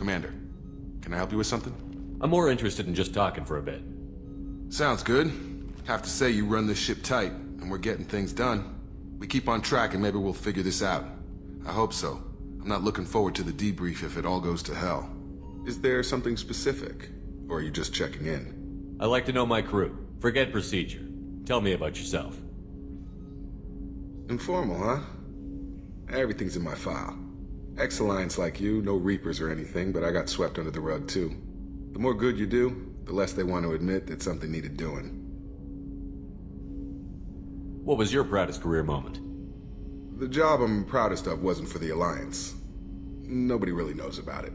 Commander, can I help you with something? I'm more interested in just talking for a bit. Sounds good. Have to say you run this ship tight, and we're getting things done. We keep on track and maybe we'll figure this out. I hope so. I'm not looking forward to the debrief if it all goes to hell. Is there something specific? Or are you just checking in? I like to know my crew. Forget procedure. Tell me about yourself. Informal, huh? Everything's in my file. Ex-Alliance like you, no Reapers or anything, but I got swept under the rug too. The more good you do, the less they want to admit that something needed doing. What was your proudest career moment? The job I'm proudest of wasn't for the Alliance. Nobody really knows about it.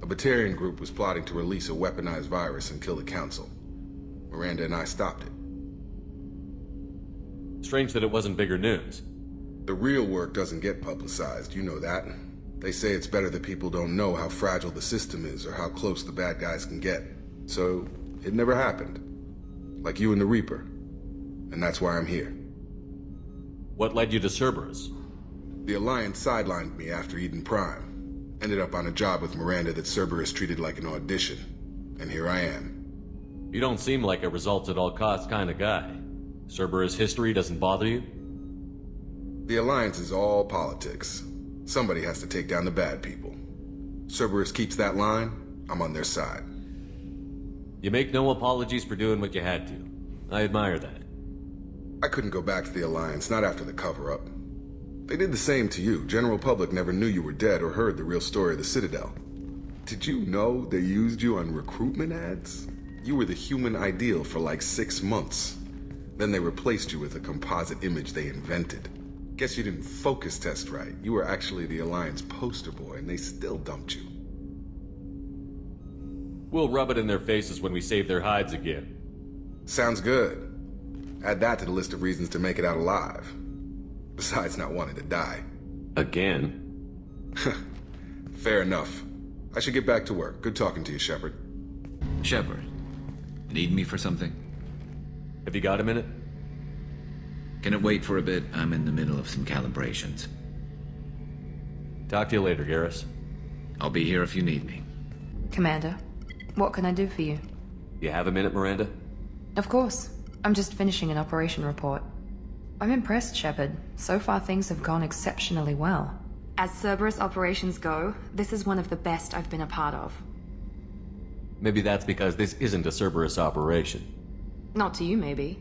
A Batarian group was plotting to release a weaponized virus and kill the Council. Miranda and I stopped it. Strange that it wasn't bigger news. The real work doesn't get publicized, you know that. They say it's better that people don't know how fragile the system is or how close the bad guys can get. So, it never happened. Like you and the Reaper. And that's why I'm here. What led you to Cerberus? The Alliance sidelined me after Eden Prime. Ended up on a job with Miranda that Cerberus treated like an audition. And here I am. You don't seem like a results-at-all-costs kind of guy. Cerberus history doesn't bother you? The Alliance is all politics. Somebody has to take down the bad people. Cerberus keeps that line, I'm on their side. You make no apologies for doing what you had to. I admire that. I couldn't go back to the Alliance, not after the cover-up. They did the same to you. General public never knew you were dead or heard the real story of the Citadel. Did you know they used you on recruitment ads? You were the human ideal for like 6 months. Then they replaced you with a composite image they invented. Guess you didn't focus test right. You were actually the Alliance poster boy, and they still dumped you. We'll rub it in their faces when we save their hides again. Sounds good. Add that to the list of reasons to make it out alive. Besides not wanting to die. Again? Fair enough. I should get back to work. Good talking to you, Shepard. Shepard, need me for something? Have you got a minute? Can it wait for a bit? I'm in the middle of some calibrations. Talk to you later, Garrus. I'll be here if you need me. Commander, what can I do for you? You have a minute, Miranda? Of course. I'm just finishing an operation report. I'm impressed, Shepard. So far things have gone exceptionally well. As Cerberus operations go, this is one of the best I've been a part of. Maybe that's because this isn't a Cerberus operation. Not to you, maybe.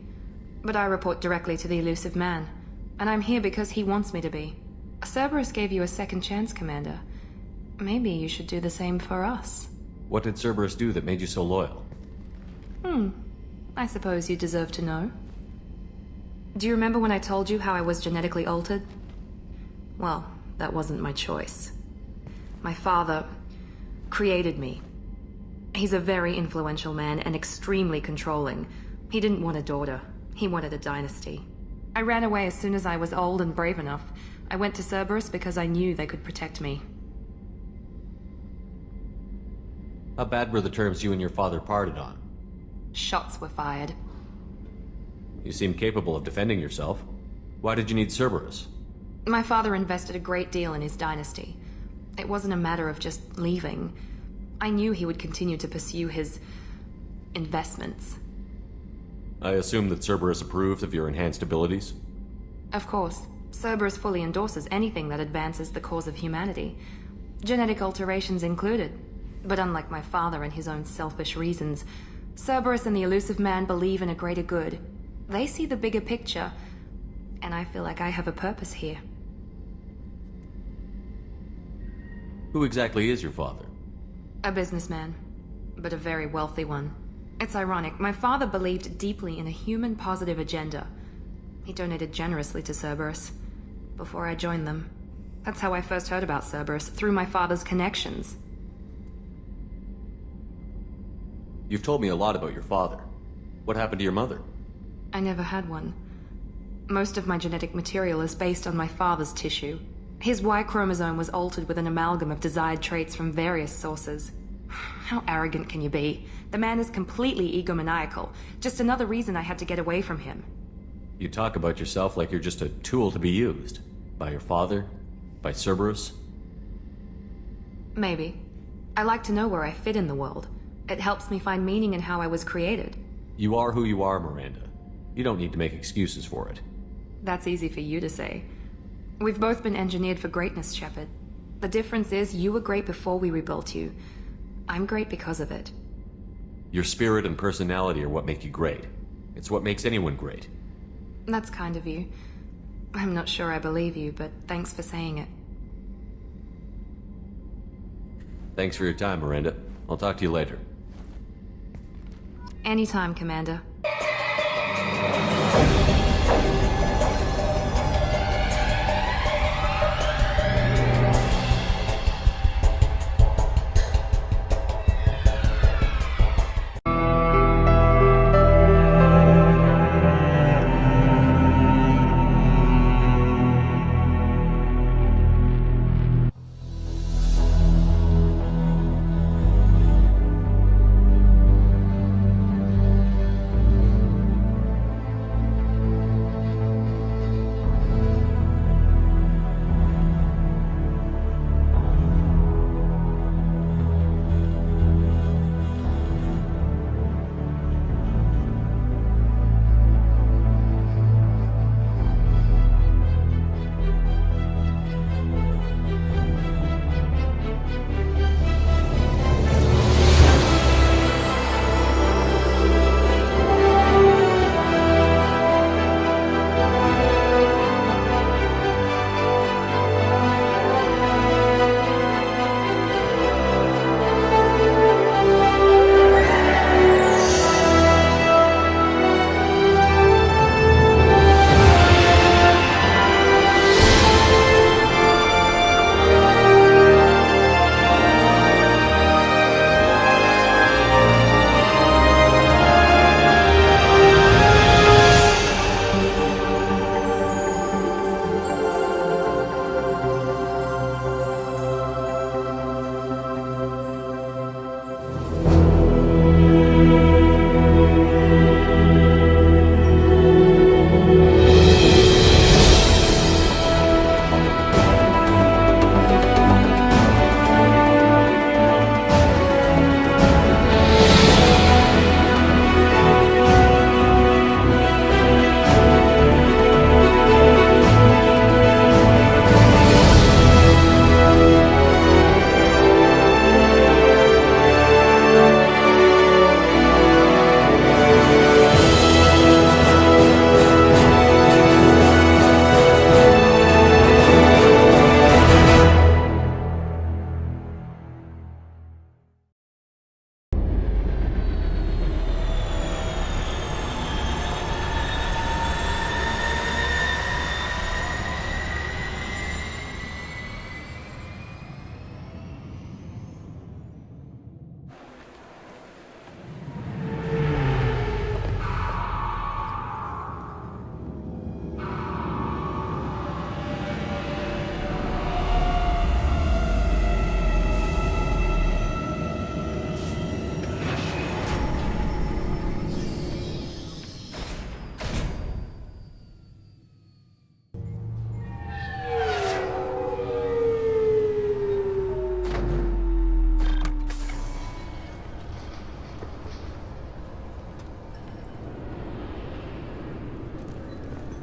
But I report directly to the elusive man. And I'm here because he wants me to be. Cerberus gave you a second chance, Commander. Maybe you should do the same for us. What did Cerberus do that made you so loyal? I suppose you deserve to know. Do you remember when I told you how I was genetically altered? Well, that wasn't my choice. My father created me. He's a very influential man and extremely controlling. He didn't want a daughter. He wanted a dynasty. I ran away as soon as I was old and brave enough. I went to Cerberus because I knew they could protect me. How bad were the terms you and your father parted on? Shots were fired. You seem capable of defending yourself. Why did you need Cerberus? My father invested a great deal in his dynasty. It wasn't a matter of just leaving. I knew he would continue to pursue his investments. I assume that Cerberus approved of your enhanced abilities? Of course, Cerberus fully endorses anything that advances the cause of humanity, genetic alterations included. But unlike my father and his own selfish reasons, Cerberus and the elusive man believe in a greater good. They see the bigger picture, and I feel like I have a purpose here. Who exactly is your father? A businessman, but a very wealthy one. It's ironic, my father believed deeply in a human-positive agenda. He donated generously to Cerberus before I joined them. That's how I first heard about Cerberus, through my father's connections. You've told me a lot about your father. What happened to your mother? I never had one. Most of my genetic material is based on my father's tissue. His Y chromosome was altered with an amalgam of desired traits from various sources. How arrogant can you be? The man is completely egomaniacal. Just another reason I had to get away from him. You talk about yourself like you're just a tool to be used. By your father? By Cerberus? Maybe. I like to know where I fit in the world. It helps me find meaning in how I was created. You are who you are, Miranda. You don't need to make excuses for it. That's easy for you to say. We've both been engineered for greatness, Shepard. The difference is you were great before we rebuilt you. I'm great because of it. Your spirit and personality are what make you great. It's what makes anyone great. That's kind of you. I'm not sure I believe you, but thanks for saying it. Thanks for your time, Miranda. I'll talk to you later. Anytime, Commander.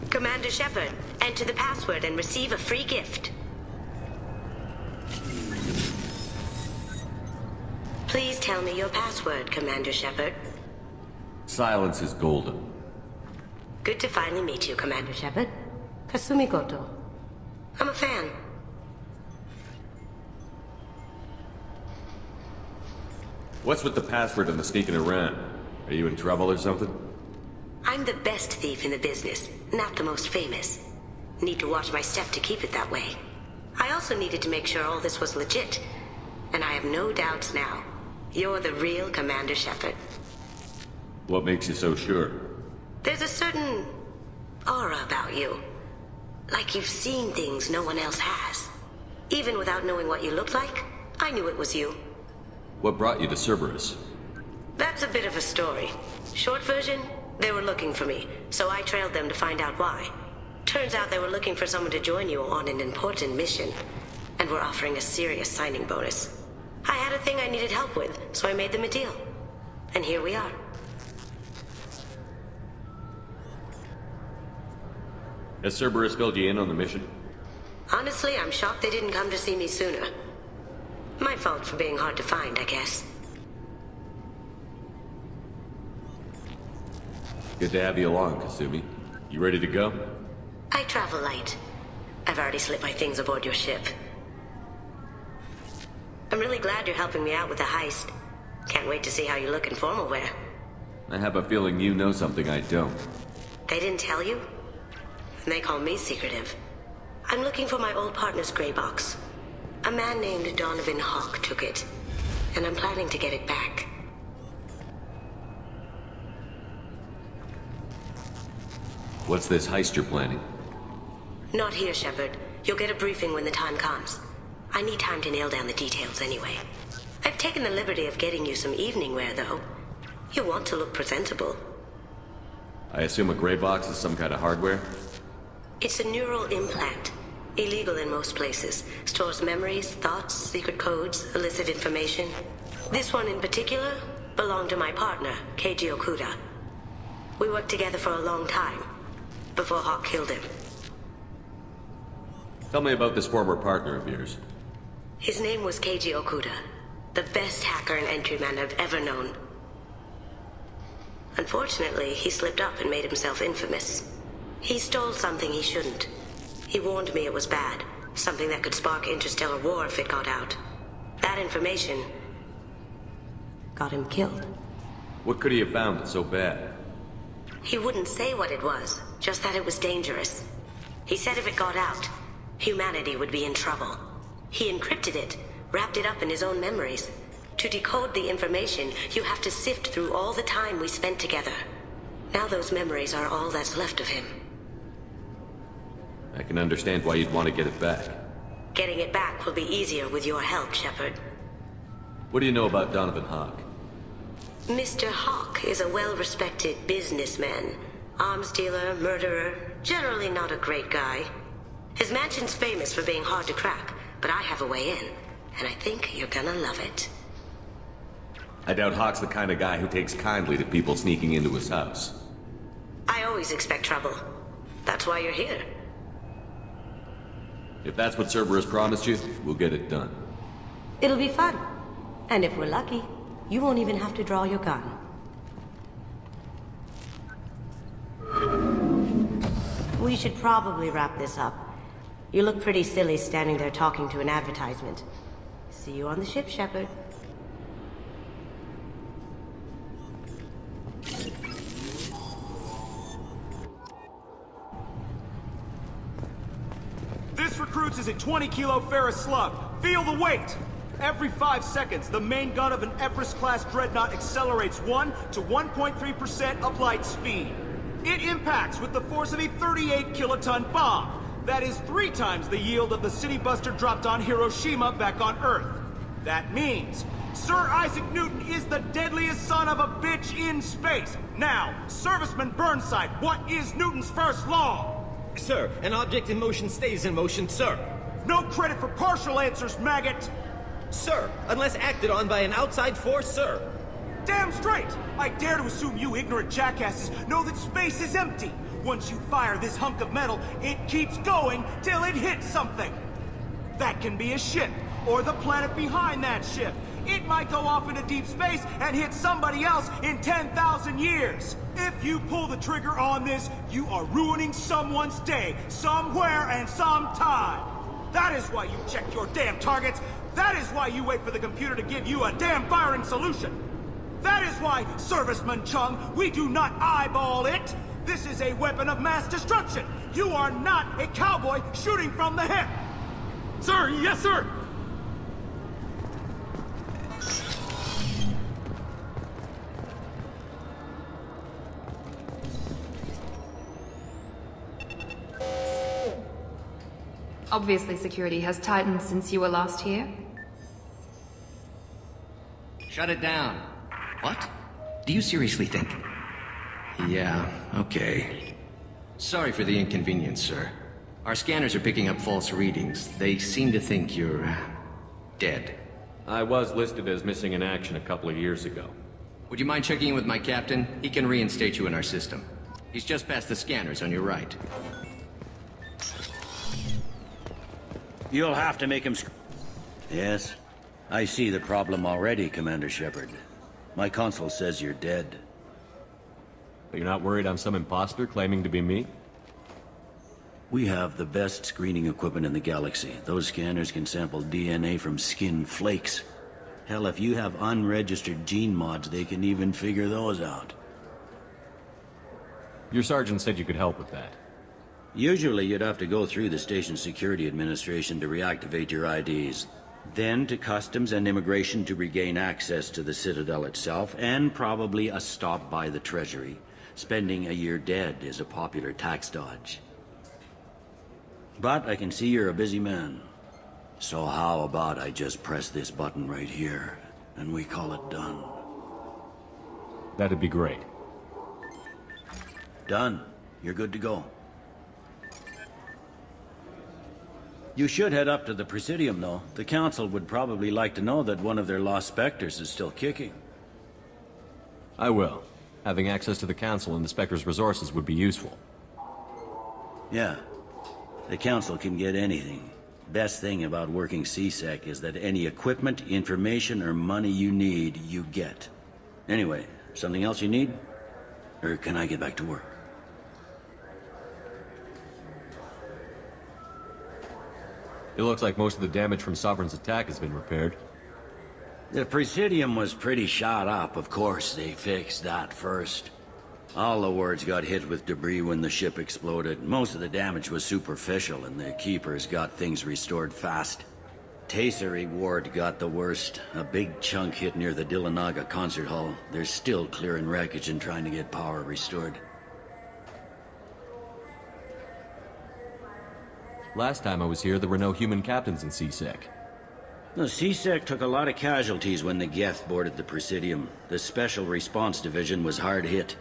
Commander Shepard, enter the password and receive a free gift. Please tell me your password, Commander Shepard. Silence is golden. Good to finally meet you, Commander Shepard. Kasumi Goto. I'm a fan. What's with the password and the sneaking around? Are you in trouble or something? I'm the best thief in the business, not the most famous. Need to watch my step to keep it that way. I also needed to make sure all this was legit. And I have no doubts now. You're the real Commander Shepard. What makes you so sure? There's a certain aura about you. Like you've seen things no one else has. Even without knowing what you looked like, I knew it was you. What brought you to Cerberus? That's a bit of a story. Short version, they were looking for me, so I trailed them to find out why. Turns out they were looking for someone to join you on an important mission, and were offering a serious signing bonus. I had a thing I I needed help with, so I made them a deal. And here we are. Has Cerberus filled you in on the mission? Honestly, I'm shocked they didn't come to see me sooner. My fault for being hard to find, I guess. Good to have you along, Kasumi. You ready to go? I travel light. I've already slipped my things aboard your ship. I'm really glad you're helping me out with the heist. Can't wait to see how you look in formal wear. I have a feeling you know something I don't. They didn't tell you? And they call me secretive. I'm looking for my old partner's gray box. A man named Donovan Hawk took it, and I'm planning to get it back. What's this heist you're planning? Not here, Shepard. You'll get a briefing when the time comes. I need time to nail down the details anyway. I've taken the liberty of getting you some evening wear, though. You want to look presentable. I assume a gray box is some kind of hardware? It's a neural implant. Illegal in most places. Stores memories, thoughts, secret codes, illicit information. This one in particular belonged to my partner, Keiji Okuda. We worked together for a long time, before Hawk killed him. Tell me about this former partner of yours. His name was Keiji Okuda, the best hacker and entryman I've ever known. Unfortunately, he slipped up and made himself infamous. He stole something he shouldn't. He warned me it was bad, something that could spark interstellar war if it got out. That information got him killed. What could he have found that's so bad? He wouldn't say what it was, just that it was dangerous. He said if it got out, humanity would be in trouble. He encrypted it, wrapped it up in his own memories. To decode the information, you have to sift through all the time we spent together. Now those memories are all that's left of him. I can understand why you'd want to get it back. Getting it back will be easier with your help, Shepard. What do you know about Donovan Hawk? Mr. Hawk is a well-respected businessman. Arms dealer, murderer, generally not a great guy. His mansion's famous for being hard to crack, but I have a way in, and I think you're gonna love it. I doubt Hawk's the kind of guy who takes kindly to people sneaking into his house. I always expect trouble. That's why you're here. If that's what Cerberus promised you, we'll get it done. It'll be fun. And if we're lucky, you won't even have to draw your gun. We should probably wrap this up. You look pretty silly standing there talking to an advertisement. See you on the ship, Shepard. This recruits is a 20-kilo ferrous slug. Feel the weight! Every 5 seconds, the main gun of an Everest-class dreadnought accelerates 1 to 1.3% of light speed. It impacts with the force of a 38-kiloton bomb. That is 3 times the yield of the city buster dropped on Hiroshima back on Earth. That means Sir Isaac Newton is the deadliest son of a bitch in space. Now, Serviceman Burnside, what is Newton's first law? Sir, an object in motion stays in motion, sir. No credit for partial answers, maggot! Sir, unless acted on by an outside force, sir. Damn straight! I dare to assume you ignorant jackasses know that space is empty. Once you fire this hunk of metal, it keeps going till it hits something. That can be a ship, or the planet behind that ship. It might go off into deep space and hit somebody else in 10,000 years. If you pull the trigger on this, you are ruining someone's day, somewhere and sometime. That is why you check your damn targets. That is why you wait for the computer to give you a damn firing solution. That is why, Serviceman Chung, we do not eyeball it. This is a weapon of mass destruction. You are not a cowboy shooting from the hip. Sir, yes, sir! Obviously, security has tightened since you were last here. Shut it down. What? Do you seriously think? Yeah, okay. Sorry for the inconvenience, sir. Our scanners are picking up false readings. They seem to think you're dead. I was listed as missing in action a couple of years ago. Would you mind checking in with my captain? He can reinstate you in our system. He's just past the scanners on your right. You'll have to make him Yes. I see the problem already, Commander Shepard. My console says you're dead. But you're not worried I'm some imposter claiming to be me? We have the best screening equipment in the galaxy. Those scanners can sample DNA from skin flakes. Hell, if you have unregistered gene mods, they can even figure those out. Your sergeant said you could help with that. Usually you'd have to go through the station security administration to reactivate your IDs. Then to customs and immigration to regain access to the Citadel itself, and probably a stop by the Treasury. Spending a year dead is a popular tax dodge. But I can see you're a busy man. So how about I just press this button right here, and we call it done? That'd be great. Done. You're good to go. You should head up to the Presidium, though. The Council would probably like to know that one of their lost Spectres is still kicking. I will. Having access to the Council and the Spectre's resources would be useful. Yeah. The Council can get anything. Best thing about working CSEC is that any equipment, information, or money you need, you get. Anyway, something else you need? Or can I get back to work? It looks like most of the damage from Sovereign's attack has been repaired. The Presidium was pretty shot up, of course. They fixed that first. All the wards got hit with debris when the ship exploded. Most of the damage was superficial, and the Keepers got things restored fast. Tasery Ward got the worst. A big chunk hit near the Dillanaga concert hall. They're still clearing wreckage and trying to get power restored. Last time I was here, there were no human captains in CSEC. The CSEC took a lot of casualties when the Geth boarded the Presidium. The Special Response Division was hard hit.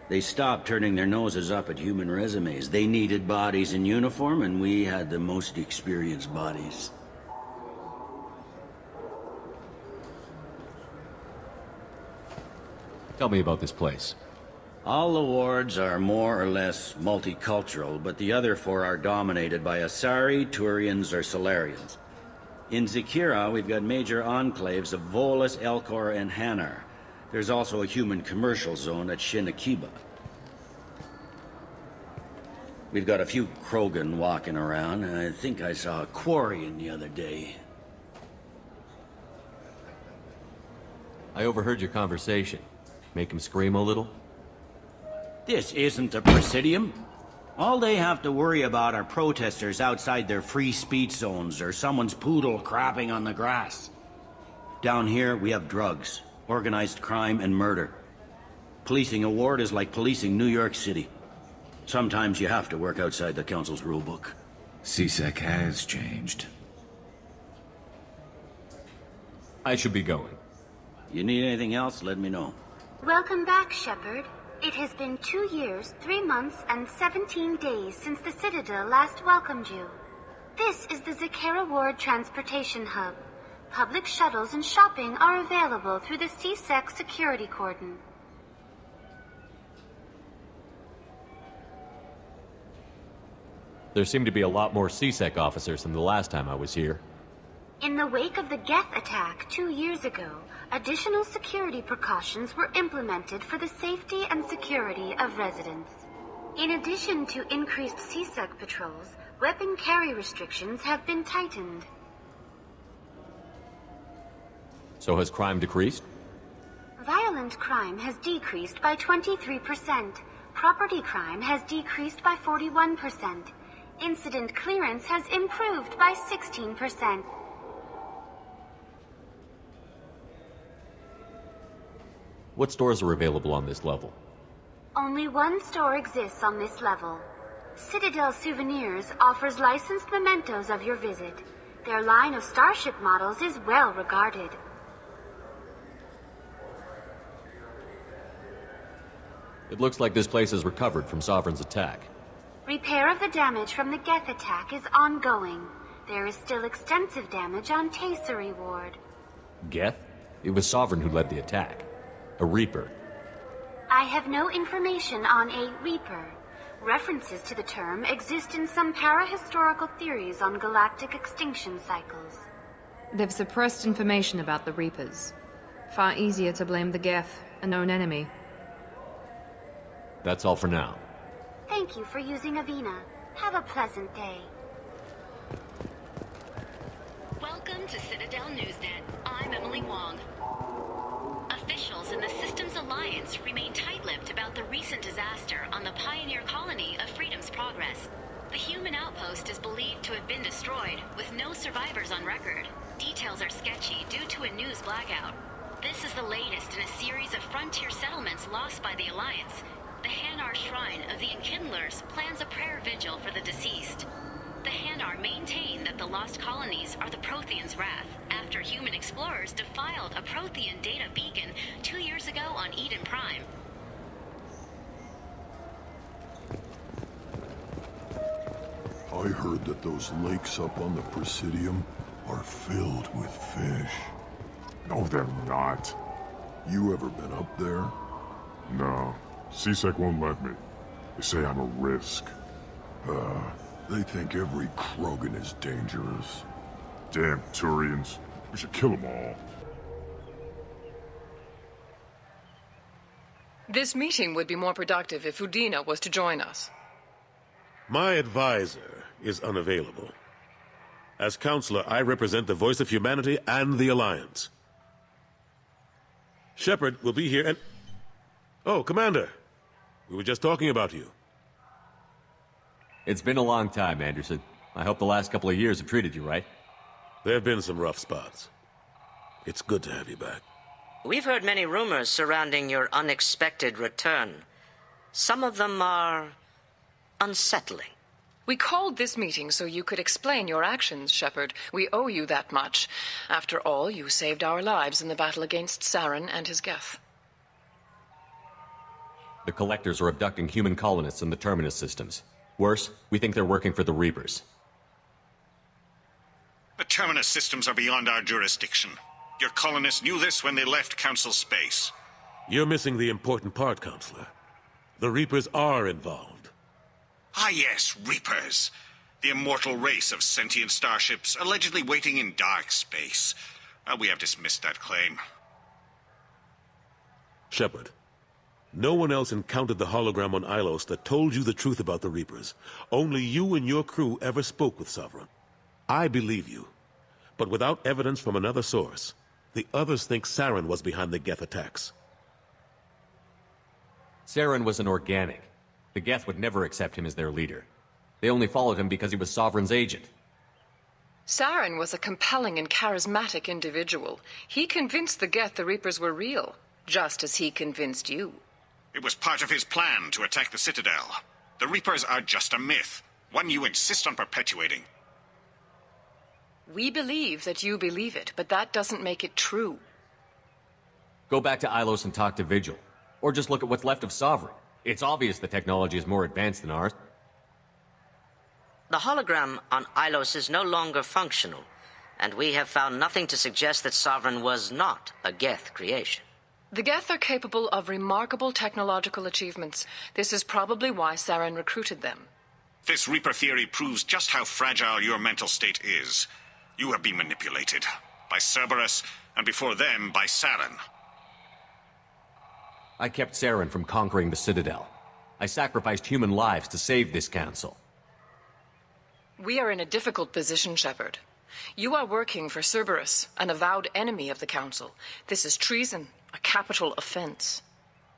They stopped turning their noses up at human resumes. They needed bodies in uniform, and we had the most experienced bodies. Tell me about this place. All the wards are more or less multicultural, but the other four are dominated by Asari, Turians, or Solarians. In Zakira, we've got major enclaves of Volus, Elcor, and Hanar. There's also a human commercial zone at Shinakiba. We've got a few Krogan walking around, and I think I saw a Quarian the other day. I overheard your conversation. Make him scream a little? This isn't the Presidium. All they have to worry about are protesters outside their free speech zones or someone's poodle crapping on the grass. Down here, we have drugs, organized crime, and murder. Policing a ward is like policing New York City. Sometimes you have to work outside the Council's rulebook. CSEC has changed. I should be going. You need anything else, let me know. Welcome back, Shepard. It has been 2 years, 3 months, and 17 days since the Citadel last welcomed you. This is the Zakera Ward Transportation Hub. Public shuttles and shopping are available through the CSEC security cordon. There seem to be a lot more CSEC officers than the last time I was here. In the wake of the Geth attack 2 years ago, additional security precautions were implemented for the safety and security of residents. In addition to increased CSEC patrols, weapon carry restrictions have been tightened. So has crime decreased? Violent crime has decreased by 23%. Property crime has decreased by 41%. Incident clearance has improved by 16%. What stores are available on this level? Only one store exists on this level. Citadel Souvenirs offers licensed mementos of your visit. Their line of starship models is well regarded. It looks like this place has recovered from Sovereign's attack. Repair of the damage from the Geth attack is ongoing. There is still extensive damage on Tasery Ward. Geth? It was Sovereign who led the attack. A Reaper. I have no information on a Reaper. References to the term exist in some parahistorical theories on galactic extinction cycles. They've suppressed information about the Reapers. Far easier to blame the Geth, a known enemy. That's all for now. Thank you for using Avina. Have a pleasant day. Welcome to Citadel Newsnet. I'm Emily Wong. Officials in the Systems Alliance remain tight-lipped about the recent disaster on the pioneer colony of Freedom's Progress. The human outpost is believed to have been destroyed, with no survivors on record. Details are sketchy due to a news blackout. This is the latest in a series of frontier settlements lost by the Alliance. The Hanar Shrine of the Enkindlers plans a prayer vigil for the deceased. The Hanar maintain that the lost colonies are the Protheans' wrath, after human explorers defiled a Prothean data beacon 2 years ago on Eden Prime. I heard that those lakes up on the Presidium are filled with fish. No, they're not. You ever been up there? No. CSEC won't let me. They say I'm a risk. They think every Krogan is dangerous. Damn Turians. We should kill them all. This meeting would be more productive if Udina was to join us. My advisor is unavailable. As counselor, I represent the voice of humanity and the Alliance. Shepard will be here and... Oh, Commander. We were just talking about you. It's been a long time, Anderson. I hope the last couple of years have treated you right. There have been some rough spots. It's good to have you back. We've heard many rumors surrounding your unexpected return. Some of them are unsettling. We called this meeting so you could explain your actions, Shepard. We owe you that much. After all, you saved our lives in the battle against Saren and his Geth. The Collectors are abducting human colonists in the Terminus systems. Worse, we think they're working for the Reapers. The Terminus systems are beyond our jurisdiction. Your colonists knew this when they left Council space. You're missing the important part, Counselor. The Reapers are involved. Ah yes, Reapers. The immortal race of sentient starships allegedly waiting in dark space. We have dismissed that claim. Shepard, no one else encountered the hologram on Ilos that told you the truth about the Reapers. Only you and your crew ever spoke with Sovereign. I believe you. But without evidence from another source, the others think Saren was behind the Geth attacks. Saren was an organic. The Geth would never accept him as their leader. They only followed him because he was Sovereign's agent. Saren was a compelling and charismatic individual. He convinced the Geth the Reapers were real, just as he convinced you. It was part of his plan to attack the Citadel. The Reapers are just a myth, one you insist on perpetuating. We believe that you believe it, but that doesn't make it true. Go back to Ilos and talk to Vigil. Or just look at what's left of Sovereign. It's obvious the technology is more advanced than ours. The hologram on Ilos is no longer functional, and we have found nothing to suggest that Sovereign was not a Geth creation. The Geth are capable of remarkable technological achievements. This is probably why Saren recruited them. This Reaper theory proves just how fragile your mental state is. You have been manipulated. By Cerberus, and before them, by Saren. I kept Saren from conquering the Citadel. I sacrificed human lives to save this council. We are in a difficult position, Shepard. You are working for Cerberus, an avowed enemy of the Council. This is treason, a capital offense.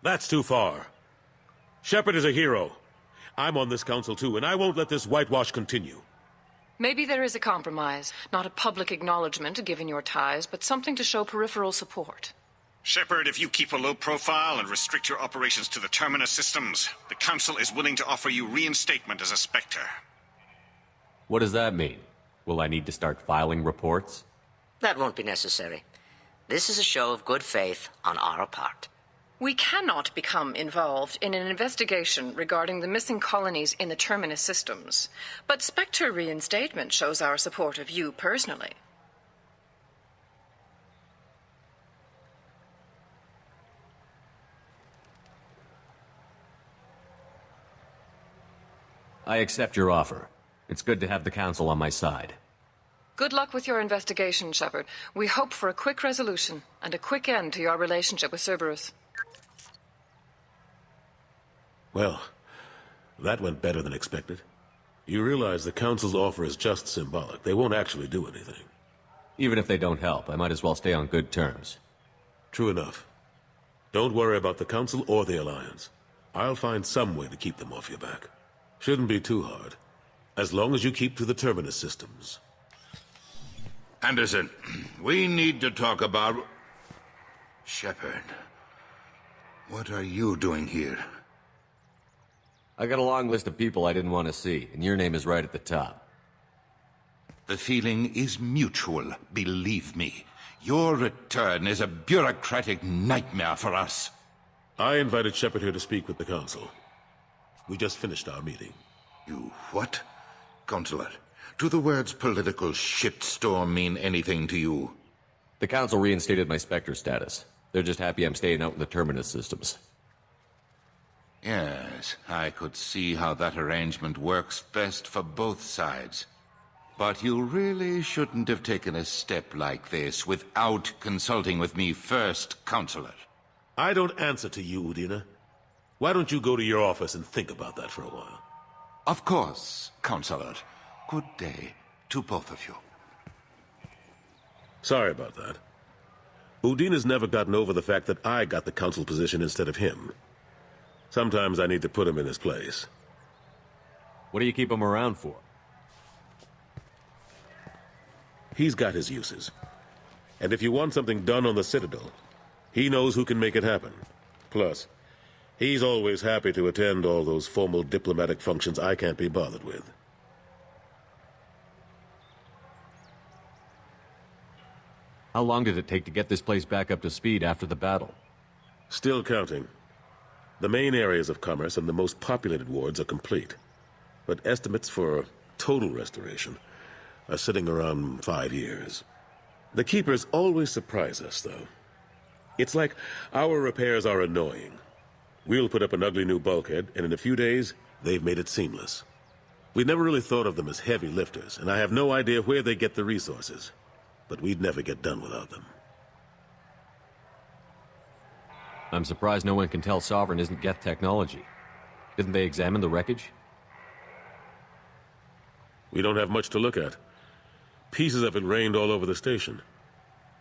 That's too far. Shepard is a hero. I'm on this council too, and I won't let this whitewash continue. Maybe there is a compromise, not a public acknowledgement given your ties, but something to show peripheral support. Shepard, if you keep a low profile and restrict your operations to the Terminus systems, the Council is willing to offer you reinstatement as a Spectre. What does that mean? Will I need to start filing reports? That won't be necessary. This is a show of good faith on our part. We cannot become involved in an investigation regarding the missing colonies in the Terminus systems, but Spectre reinstatement shows our support of you personally. I accept your offer. It's good to have the Council on my side. Good luck with your investigation, Shepard. We hope for a quick resolution and a quick end to your relationship with Cerberus. Well, that went better than expected. You realize the Council's offer is just symbolic. They won't actually do anything. Even if they don't help, I might as well stay on good terms. True enough. Don't worry about the Council or the Alliance. I'll find some way to keep them off your back. Shouldn't be too hard. As long as you keep to the Terminus systems. Anderson, we need to talk about... Shepard. What are you doing here? I got a long list of people I didn't want to see, and your name is right at the top. The feeling is mutual, believe me. Your return is a bureaucratic nightmare for us. I invited Shepard here to speak with the Council. We just finished our meeting. You what? Counselor, do the words political shitstorm mean anything to you? The Council reinstated my Spectre status. They're just happy I'm staying out in the Terminus systems. Yes, I could see how that arrangement works best for both sides. But you really shouldn't have taken a step like this without consulting with me first, Counselor. I don't answer to you, Udina. Why don't you go to your office and think about that for a while? Of course, Counselor. Good day to both of you. Sorry about that. Udina's never gotten over the fact that I got the Council position instead of him. Sometimes I need to put him in his place. What do you keep him around for? He's got his uses. And if you want something done on the Citadel, he knows who can make it happen. Plus, he's always happy to attend all those formal diplomatic functions I can't be bothered with. How long did it take to get this place back up to speed after the battle? Still counting. The main areas of commerce and the most populated wards are complete. But estimates for total restoration are sitting around 5 years. The Keepers always surprise us, though. It's like our repairs are annoying. We'll put up an ugly new bulkhead, and in a few days, they've made it seamless. We never really thought of them as heavy lifters, and I have no idea where they get the resources. But we'd never get done without them. I'm surprised no one can tell Sovereign isn't Geth technology. Didn't they examine the wreckage? We don't have much to look at. Pieces of it rained all over the station.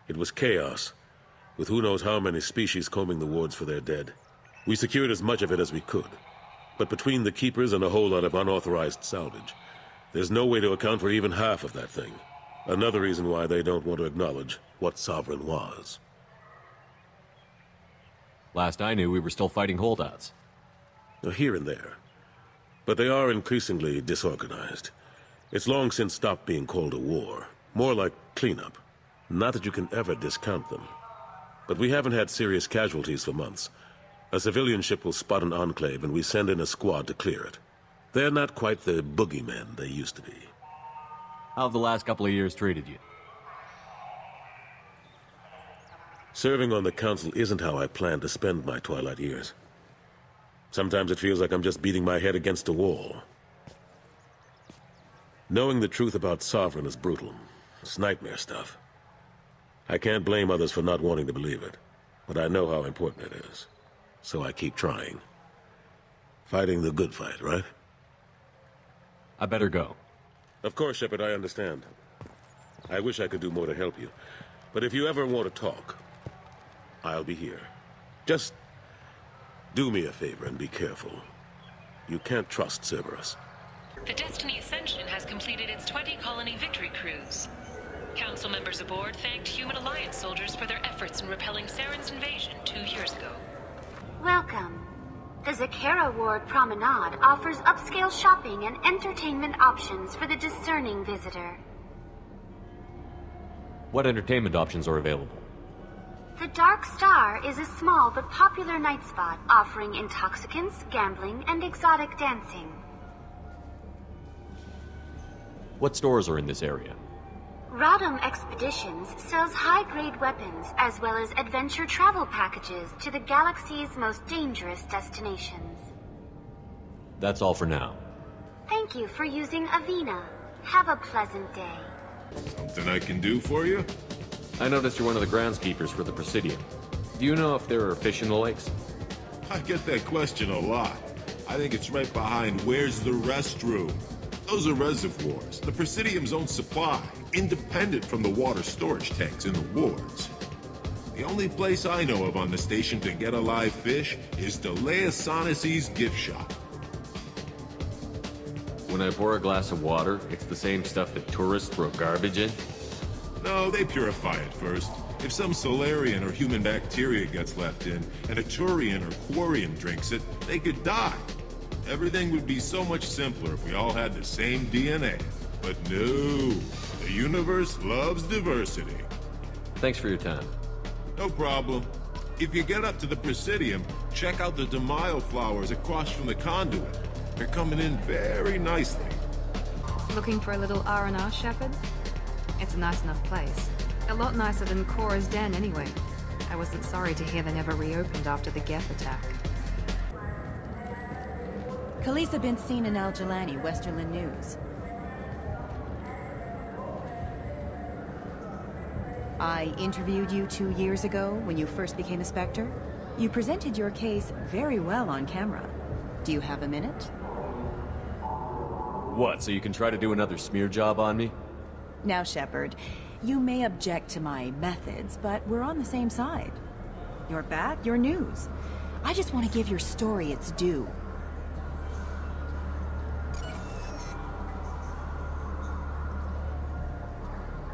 It was chaos, with who knows how many species combing the wards for their dead. We secured as much of it as we could. But between the Keepers and a whole lot of unauthorized salvage, there's no way to account for even half of that thing. Another reason why they don't want to acknowledge what Sovereign was. Last I knew, we were still fighting holdouts. Here and there. But they are increasingly disorganized. It's long since stopped being called a war. More like cleanup. Not that you can ever discount them. But we haven't had serious casualties for months. A civilian ship will spot an enclave and we send in a squad to clear it. They're not quite the boogeymen they used to be. How have the last couple of years treated you? Serving on the Council isn't how I plan to spend my twilight years. Sometimes it feels like I'm just beating my head against a wall. Knowing the truth about Sovereign is brutal. It's nightmare stuff. I can't blame others for not wanting to believe it, but I know how important it is. So I keep trying. Fighting the good fight, right? I better go. Of course, Shepard, I understand. I wish I could do more to help you. But if you ever want to talk, I'll be here. Just do me a favor and be careful. You can't trust Cerberus. The Destiny Ascension has completed its 20-colony victory cruise. Council members aboard thanked Human Alliance soldiers for their efforts in repelling Saren's invasion 2 years ago. Welcome. The Zakera Ward Promenade offers upscale shopping and entertainment options for the discerning visitor. What entertainment options are available? The Dark Star is a small but popular night spot offering intoxicants, gambling, and exotic dancing. What stores are in this area? Rodham Expeditions sells high-grade weapons as well as adventure travel packages to the galaxy's most dangerous destinations. That's all for now. Thank you for using Avena. Have a pleasant day. Something I can do for you? I noticed you're one of the groundskeepers for the Presidium. Do you know if there are fish in the lakes? I get that question a lot. I think it's right behind where's the restroom. Those are reservoirs, the Presidium's own supply, independent from the water storage tanks in the wards. The only place I know of on the station to get a live fish is Delea Sonesi's gift shop. When I pour a glass of water, it's the same stuff that tourists throw garbage in? No, they purify it first. If some Solarian or human bacteria gets left in, and a Turian or Quarian drinks it, they could die. Everything would be so much simpler if we all had the same DNA. But no, the universe loves diversity. Thanks for your time. No problem. If you get up to the Presidium, check out the De Mayo flowers across from the conduit. They're coming in very nicely. Looking for a little R&R, Shepard? It's a nice enough place. A lot nicer than Cora's den, anyway. I wasn't sorry to hear they never reopened after the Geth attack. Khaleesa bint seen in Al Jalani, Westerland News. I interviewed you 2 years ago when you first became a Spectre. You presented your case very well on camera. Do you have a minute? What, so you can try to do another smear job on me? Now, Shepard, you may object to my methods, but we're on the same side. You're back, you're news. I just want to give your story its due.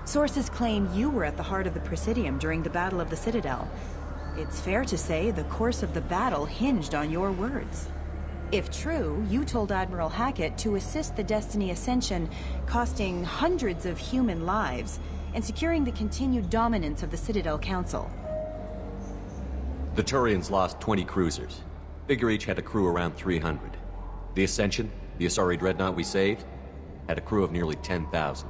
Sources claim you were at the heart of the Presidium during the Battle of the Citadel. It's fair to say the course of the battle hinged on your words. If true, you told Admiral Hackett to assist the Destiny Ascension, costing hundreds of human lives, and securing the continued dominance of the Citadel Council. The Turians lost 20 cruisers. Figure each had a crew around 300. The Ascension, the Asari dreadnought we saved, had a crew of nearly 10,000.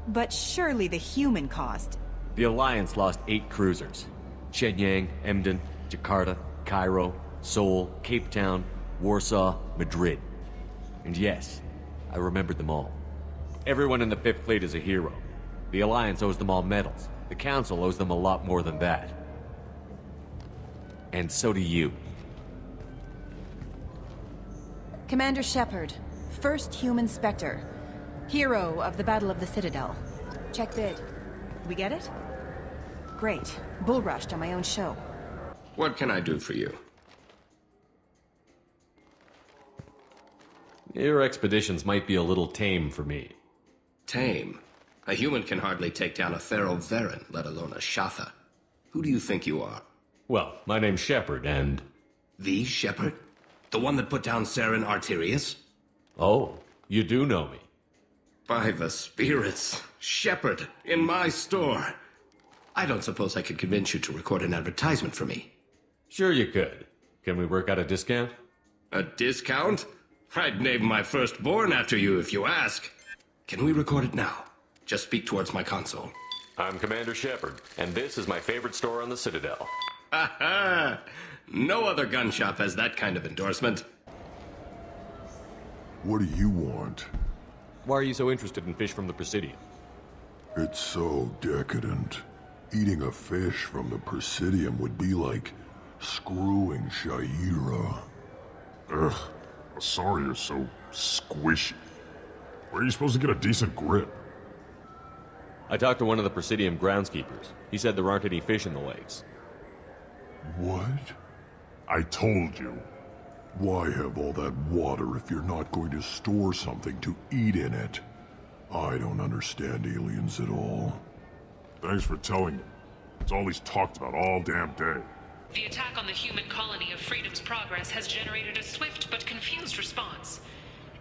But surely the human cost. The Alliance lost 8 cruisers. Shenyang, Emden, Jakarta, Cairo, Seoul, Cape Town, Warsaw, Madrid. And yes, I remembered them all. Everyone in the 5th Fleet is a hero. The Alliance owes them all medals. The Council owes them a lot more than that. And so do you. Commander Shepard, first human Spectre. Hero of the Battle of the Citadel. Check bid. We get it? Great. Bull rushed on my own show. What can I do for you? Your expeditions might be a little tame for me. Tame? A human can hardly take down a Thero Varen, let alone a Shatha. Who do you think you are? Well, my name's Shepard, and... The Shepard? The one that put down Saren Arterius? Oh, you do know me. By the spirits, Shepard, in my store. I don't suppose I could convince you to record an advertisement for me. Sure you could. Can we work out a discount? A discount? I'd name my firstborn after you if you ask. Can we record it now? Just speak towards my console. I'm Commander Shepard, and this is my favorite store on the Citadel. Ha ha! No other gun shop has that kind of endorsement. What do you want? Why are you so interested in fish from the Presidium? It's so decadent. Eating a fish from the Presidium would be like screwing Shaira. Ugh, Asari are so squishy. Where are you supposed to get a decent grip? I talked to one of the Presidium groundskeepers. He said there aren't any fish in the lakes. What? I told you. Why have all that water if you're not going to store something to eat in it? I don't understand aliens at all. Thanks for telling me. It's all he's talked about all damn day. The attack on the human colony of Freedom's Progress has generated a swift but confused response.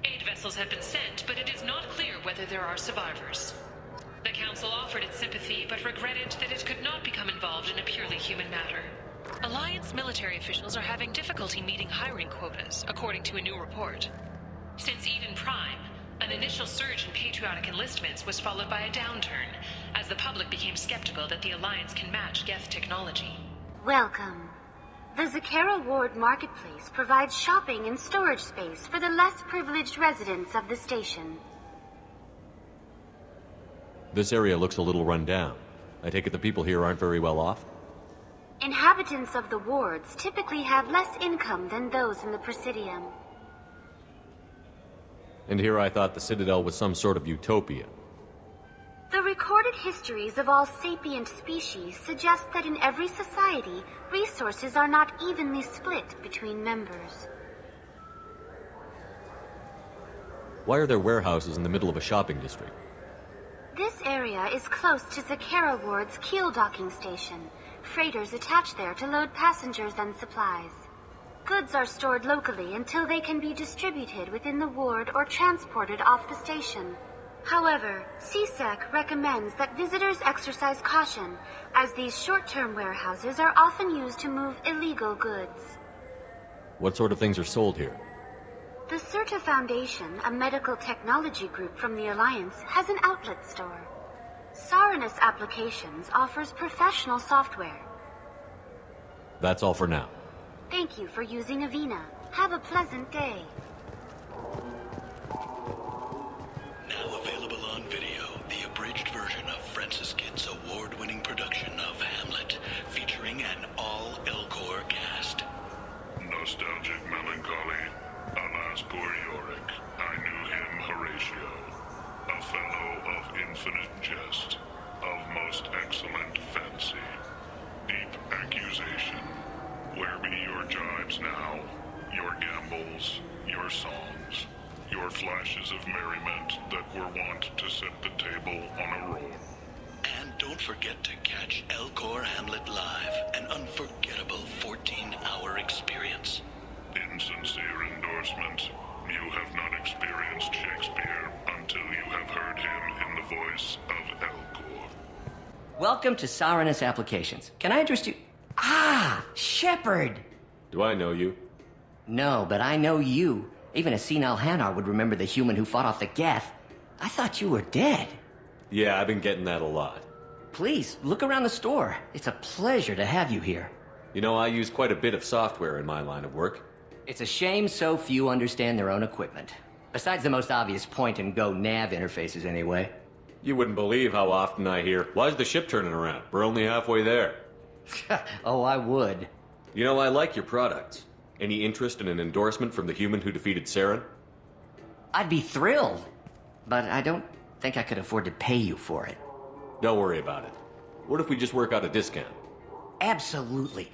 Aid vessels have been sent, but it is not clear whether there are survivors. The Council offered its sympathy, but regretted that it could not become involved in a purely human matter. Alliance military officials are having difficulty meeting hiring quotas, according to a new report. Since Eden Prime, an initial surge in patriotic enlistments was followed by a downturn, as the public became skeptical that the Alliance can match Geth technology. Welcome. The Zakera Ward Marketplace provides shopping and storage space for the less privileged residents of the station. This area looks a little run down. I take it the people here aren't very well off? Inhabitants of the wards typically have less income than those in the Presidium. And here I thought the Citadel was some sort of utopia. The recorded histories of all sapient species suggest that in every society, resources are not evenly split between members. Why are there warehouses in the middle of a shopping district? This area is close to Zakera Ward's keel docking station. Freighters attach there to load passengers and supplies. Goods are stored locally until they can be distributed within the ward or transported off the station. However, CSEC recommends that visitors exercise caution, as these short-term warehouses are often used to move illegal goods. What sort of things are sold here? The CERTA Foundation, a medical technology group from the Alliance, has an outlet store. Saranus Applications offers professional software. That's all for now. Thank you for using Avena. Have a pleasant day. Now available on video, the abridged version of Francis Kidd's award-winning production of Hamlet, featuring an all-Elcor cast. Nostalgic melancholy. Alas, poor Yorick. I knew him, Horatio. A fellow of infinite jest, of most excellent fancy. Deep accusation. Where be your jibes now? Your gambols, your songs, your flashes of merriment that were wont to set the table on a roll. And don't forget to catch Elcor Hamlet Live, an unforgettable 14-hour experience. Insincere endorsement. You have not experienced Shakespeare until you have heard him in the voice of Elcor. Welcome to Saranus Applications. Can I interest you? Ah, Shepard! Do I know you? No, but I know you. Even a senile Hanar would remember the human who fought off the Geth. I thought you were dead. Yeah, I've been getting that a lot. Please, look around the store. It's a pleasure to have you here. You know, I use quite a bit of software in my line of work. It's a shame so few understand their own equipment. Besides the most obvious point-and-go nav interfaces, anyway. You wouldn't believe how often I hear, "Why's the ship turning around? We're only halfway there." Oh, I would. You know, I like your products. Any interest in an endorsement from the human who defeated Saren? I'd be thrilled. But I don't think I could afford to pay you for it. Don't worry about it. What if we just work out a discount? Absolutely.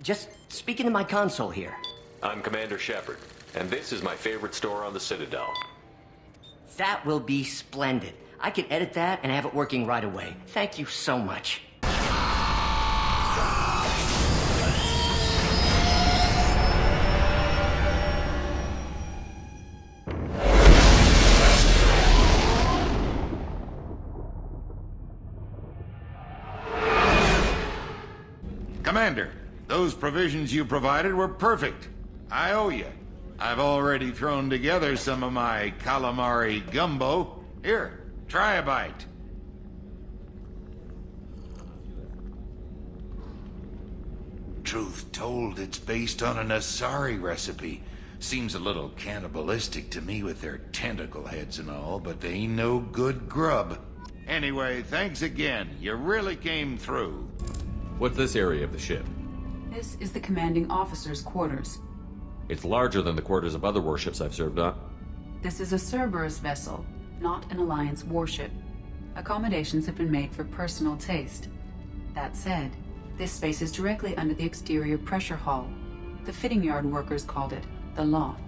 Just speak into my console here. I'm Commander Shepard, and this is my favorite store on the Citadel. That will be splendid. I can edit that and have it working right away. Thank you so much. Commander, those provisions you provided were perfect. I owe you. I've already thrown together some of my calamari gumbo. Here, try a bite. Truth told, it's based on an Asari recipe. Seems a little cannibalistic to me with their tentacle heads and all, but they ain't no good grub. Anyway, thanks again. You really came through. What's this area of the ship? This is the commanding officer's quarters. It's larger than the quarters of other warships I've served on. This is a Cerberus vessel, not an Alliance warship. Accommodations have been made for personal taste. That said, this space is directly under the exterior pressure hull. The fitting yard workers called it the loft.